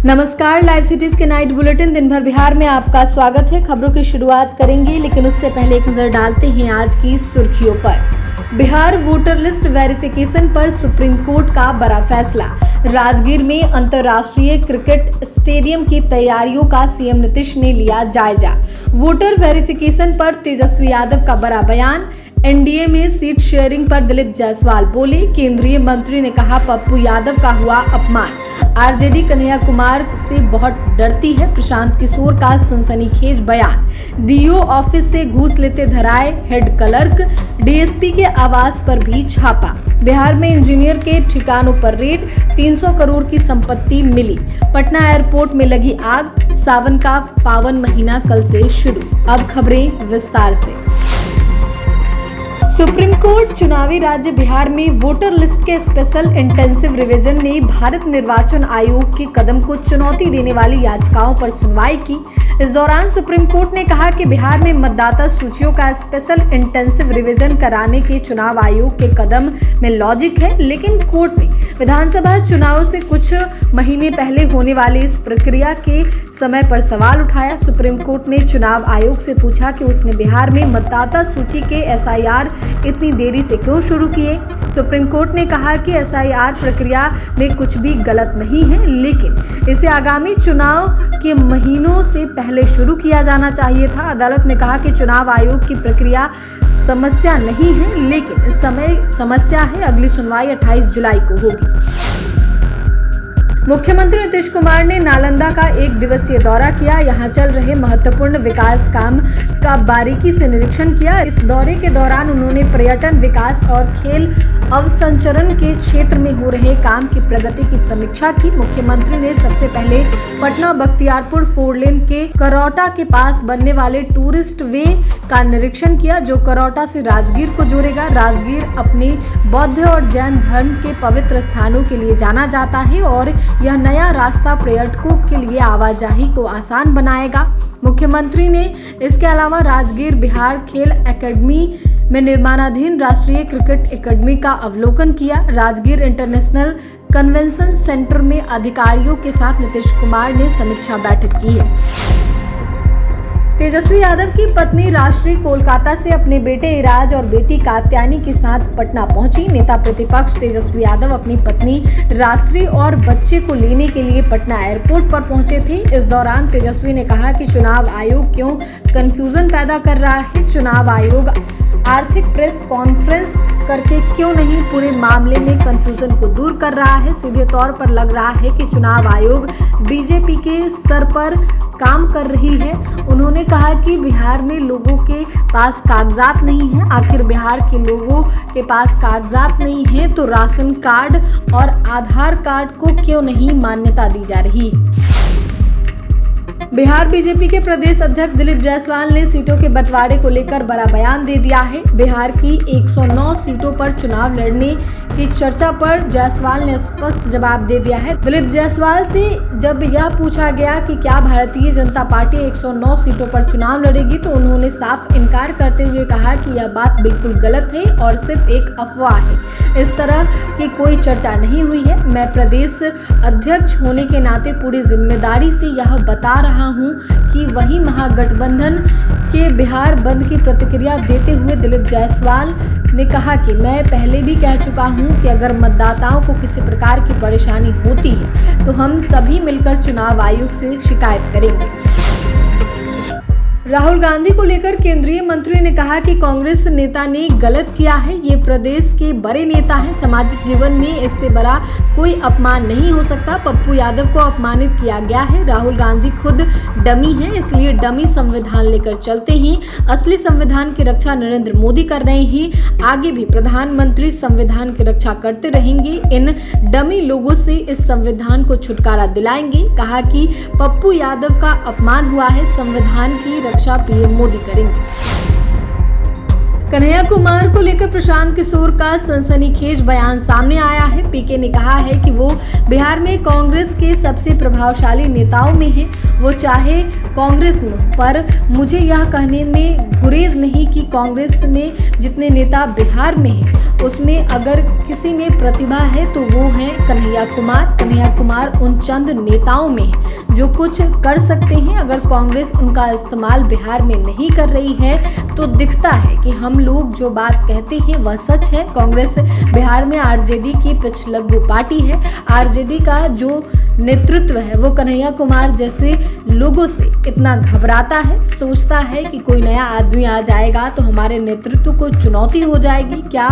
नमस्कार, live cities के night bulletin दिन भर बिहार में आपका स्वागत है। खबरों की शुरुआत करेंगे, लेकिन उससे पहले एक नजर डालते हैं आज की सुर्खियों पर। बिहार वोटर लिस्ट वेरिफिकेशन पर सुप्रीम कोर्ट का बड़ा फैसला। राजगीर में अंतर्राष्ट्रीय क्रिकेट स्टेडियम की तैयारियों का सीएम नीतीश ने लिया जायजा। वोटर वेरिफिकेशन पर तेजस्वी यादव का बड़ा बयान। एनडीए में सीट शेयरिंग पर दिलीप जायसवाल बोले। केंद्रीय मंत्री ने कहा पप्पू यादव का हुआ अपमान। आरजेडी कन्हैया कुमार से बहुत डरती है, प्रशांत किशोर का सनसनीखेज बयान। डीओ ऑफिस से घूस लेते धराए हेड क्लर्क। डीएसपी के आवास पर भी छापा। बिहार में इंजीनियर के ठिकानों पर रेड। 300 करोड़ की संपत्ति मिली। पटना एयरपोर्ट में लगी आग। सावन का पावन महीना कल से शुरू। अब खबरें विस्तार से। सुप्रीम कोर्ट चुनावी राज्य बिहार में वोटर लिस्ट के स्पेशल इंटेंसिव रिवीजन ने भारत निर्वाचन आयोग के कदम को चुनौती देने वाली याचिकाओं पर सुनवाई की। इस दौरान सुप्रीम कोर्ट ने कहा कि बिहार में मतदाता सूचियों का स्पेशल इंटेंसिव रिवीजन कराने के चुनाव आयोग के कदम में लॉजिक है, लेकिन कोर्ट ने विधानसभा चुनाव से कुछ महीने पहले होने वाली इस प्रक्रिया के समय पर सवाल उठाया। सुप्रीम कोर्ट ने चुनाव आयोग से पूछा कि उसने बिहार में मतदाता सूची के एसआईआर इतनी देरी से क्यों शुरू किए। सुप्रीम कोर्ट ने कहा कि एसआईआर प्रक्रिया में कुछ भी गलत नहीं है, लेकिन इसे आगामी चुनाव के महीनों से पहले शुरू किया जाना चाहिए था। अदालत ने कहा कि चुनाव आयोग की प्रक्रिया समस्या नहीं है, लेकिन इस समय समस्या है। अगली सुनवाई 28 जुलाई को होगी। मुख्यमंत्री नीतीश कुमार ने नालंदा का 1 दिवसीय दौरा किया। यहां चल रहे महत्वपूर्ण विकास काम का बारीकी से निरीक्षण किया। इस दौरे के दौरान उन्होंने पर्यटन विकास और खेल अवसंरचना के क्षेत्र में हो रहे काम की प्रगति की समीक्षा की। मुख्यमंत्री ने सबसे पहले पटना बख्तियारपुर 4 लेन के करौटा के पास बनने वाले टूरिस्ट वे का निरीक्षण किया, जो करौटा से राजगीर को जोड़ेगा। राजगीर अपने बौद्ध और जैन धर्म के पवित्र स्थानों के लिए जाना जाता है और यह नया रास्ता पर्यटकों के लिए आवाजाही को आसान बनाएगा। मुख्यमंत्री ने इसके अलावा राजगीर बिहार खेल एकेडमी में निर्माणाधीन राष्ट्रीय क्रिकेट एकेडमी का अवलोकन किया। राजगीर इंटरनेशनल कन्वेंशन सेंटर में अधिकारियों के साथ नीतीश कुमार ने समीक्षा बैठक की है। तेजस्वी यादव की पत्नी राष्ट्रीय कोलकाता से अपने बेटे इराज और बेटी कात्यायनी के साथ पटना पहुंची। नेता प्रतिपक्ष तेजस्वी यादव अपनी पत्नी राष्ट्रीय और बच्चे को लेने के लिए पटना एयरपोर्ट पर पहुंचे थे। इस दौरान तेजस्वी ने कहा कि चुनाव आयोग क्यों कंफ्यूजन पैदा कर रहा है। चुनाव आयोग आर्थिक प्रेस कॉन्फ्रेंस करके क्यों नहीं पूरे मामले में कंफ्यूजन को दूर कर रहा है। सीधे तौर पर लग रहा है कि चुनाव आयोग बीजेपी के सर पर काम कर रही है। उन्होंने कहा कि बिहार में लोगों के पास कागजात नहीं है। आखिर बिहार के लोगों के पास कागजात नहीं है तो राशन कार्ड और आधार कार्ड को क्यों नहीं मान्यता दी जा रही। बिहार बीजेपी के प्रदेश अध्यक्ष दिलीप जायसवाल ने सीटों के बंटवारे को लेकर बड़ा बयान दे दिया है। बिहार की 109 सीटों पर चुनाव लड़ने की चर्चा पर जायसवाल ने स्पष्ट जवाब दे दिया है। दिलीप जायसवाल से जब यह पूछा गया कि क्या भारतीय जनता पार्टी 109 सीटों पर चुनाव लड़ेगी, तो उन्होंने साफ इनकार करते हुए कहा कि यह बात बिल्कुल गलत है और सिर्फ एक अफवाह है। इस तरह की कोई चर्चा नहीं हुई है। मैं प्रदेश अध्यक्ष होने के नाते पूरी जिम्मेदारी से यह बता रहा हूं कि वही महागठबंधन के बिहार बंद की प्रतिक्रिया देते हुए दिलीप जायसवाल ने कहा कि मैं पहले भी कह चुका हूं कि अगर मतदाताओं को किसी प्रकार की परेशानी होती है तो हम सभी मिलकर चुनाव आयोग से शिकायत करेंगे। राहुल गांधी को लेकर केंद्रीय मंत्री ने कहा कि कांग्रेस नेता ने गलत किया है। ये प्रदेश के बड़े नेता हैं। सामाजिक जीवन में इससे बड़ा कोई अपमान नहीं हो सकता। पप्पू यादव को अपमानित किया गया है। राहुल गांधी खुद डमी हैं, इसलिए डमी संविधान लेकर चलते हैं। असली संविधान की रक्षा नरेंद्र मोदी कर रहे हैं। आगे भी प्रधानमंत्री संविधान की रक्षा करते रहेंगे। इन डमी लोगों से इस संविधान को छुटकारा दिलाएंगे। कहा कि पप्पू यादव का अपमान हुआ है। संविधान की रक्षा पीएम मोदी करेंगे। कन्हैया कुमार को लेकर प्रशांत किशोर का सनसनीखेज बयान सामने आया है। पीके ने कहा है कि वो बिहार में कांग्रेस के सबसे प्रभावशाली नेताओं में हैं। वो चाहे कांग्रेस में, पर मुझे यह कहने में गुरेज नहीं कि कांग्रेस में जितने नेता बिहार में हैं उसमें अगर किसी में प्रतिभा है तो वो हैं कन्हैया कुमार। कन्हैया कुमार उन चंद नेताओं में हैं जो कुछ कर सकते हैं। अगर कांग्रेस उनका इस्तेमाल बिहार में नहीं कर रही है तो दिखता है कि हम लोग जो बात कहते हैं वह सच है। कांग्रेस बिहार में आरजेडी की पिछलग्गू पार्टी है। आरजेडी का जो नेतृत्व है वो कन्हैया कुमार जैसे लोगों से इतना घबराता है, सोचता है कि कोई नया आदमी आ जाएगा तो हमारे नेतृत्व को चुनौती हो जाएगी, क्या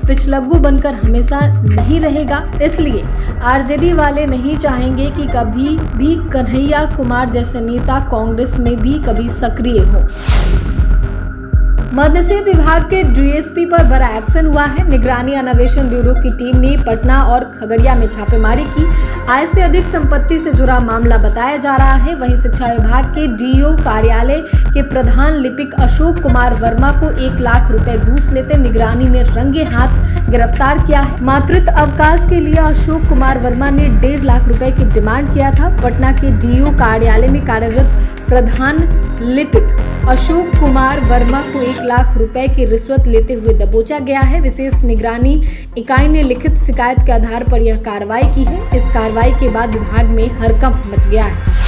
पिछलग्गू बनकर हमेशा नहीं रहेगा। इसलिए आरजेडी वाले नहीं चाहेंगे कि कभी भी कन्हैया कुमार जैसे नेता कांग्रेस में भी कभी सक्रिय हो। मद्य निषेध विभाग के डीएसपी पर बड़ा एक्शन हुआ है। निगरानी अन्वेषण ब्यूरो की टीम ने पटना और खगड़िया में छापेमारी की। आय से अधिक संपत्ति से जुड़ा मामला बताया जा रहा है। वहीं शिक्षा विभाग के डीईओ कार्यालय के प्रधान लिपिक अशोक कुमार वर्मा को 1 लाख रुपए घूस लेते निगरानी ने रंगे हाथ गिरफ्तार किया है। मातृत्व अवकाश के लिए अशोक कुमार वर्मा ने 1.5 लाख रुपए की डिमांड किया था। पटना के डीईओ कार्यालय में कार्यरत प्रधान लिपिक अशोक कुमार वर्मा को 1 लाख रुपए की रिश्वत लेते हुए दबोचा गया है। विशेष निगरानी इकाई ने लिखित शिकायत के आधार पर यह कार्रवाई की है। इस कार्रवाई के बाद विभाग में हड़कंप मच गया है।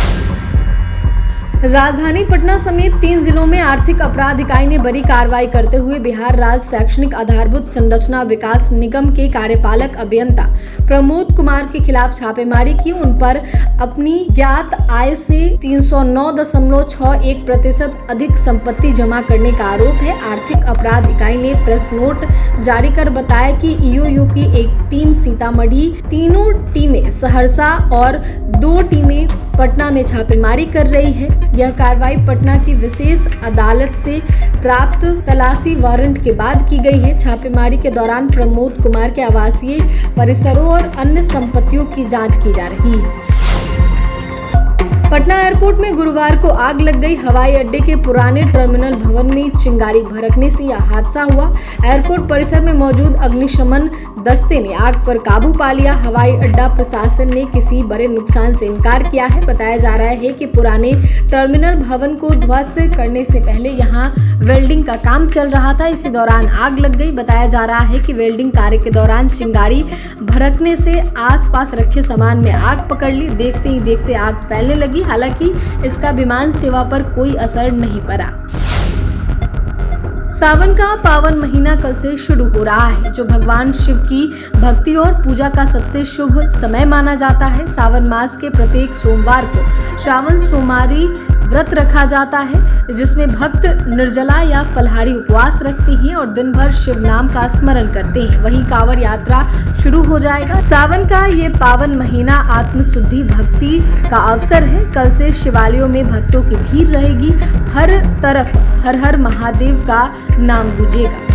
राजधानी पटना समेत 3 जिलों में आर्थिक अपराध इकाई ने बड़ी कार्रवाई करते हुए बिहार राज्य शैक्षणिक आधारभूत संरचना विकास निगम के कार्यपालक अभियंता प्रमोद कुमार के खिलाफ छापेमारी की। उन पर अपनी ज्ञात आय से 309.61% अधिक संपत्ति जमा करने का आरोप है। आर्थिक अपराध इकाई ने प्रेस नोट जारी कर बताया कि ईओयू की एक टीम सीतामढ़ी, 3 टीमें सहरसा और 2 टीमें पटना में छापेमारी कर रही है। यह कार्रवाई पटना की विशेष अदालत से प्राप्त तलाशी वारंट के बाद की गई है। छापेमारी के दौरान प्रमोद कुमार के आवासीय परिसरों और अन्य संपत्तियों की जांच की जा रही है। पटना एयरपोर्ट में गुरुवार को आग लग गई। हवाई अड्डे के पुराने टर्मिनल भवन में चिंगारी भड़कने से यह हादसा हुआ। एयरपोर्ट परिसर में मौजूद अग्निशमन दस्ते ने आग पर काबू पा लिया। हवाई अड्डा प्रशासन ने किसी बड़े नुकसान से इनकार किया है। बताया जा रहा है कि पुराने टर्मिनल भवन को ध्वस्त करने से पहले यहां वेल्डिंग का काम चल रहा था। इसी दौरान आग लग गई। बताया जा रहा है कि वेल्डिंग कार्य के दौरान चिंगारी भड़कने से आसपास रखे सामान में आग पकड़ ली। देखते ही देखते आग फैलने लगी। हालांकि इसका विमान सेवा पर कोई असर नहीं पड़ा। सावन का पावन महीना कल से शुरू हो रहा है, जो भगवान शिव की भक्ति और पूजा का सबसे शुभ समय माना जाता है। सावन मास के प्रत्येक सोमवार को श्रावण सोमवारी व्रत रखा जाता है, जिसमें भक्त निर्जला या फलाहारी उपवास रखते हैं और दिन भर शिव नाम का स्मरण करते हैं। वहीं कांवड़ यात्रा शुरू हो जाएगा। सावन का ये पावन महीना आत्मशुद्धि भक्ति का अवसर है। कल से शिवालयों में भक्तों की भीड़ रहेगी। हर तरफ हर हर महादेव का नाम गूंजेगा।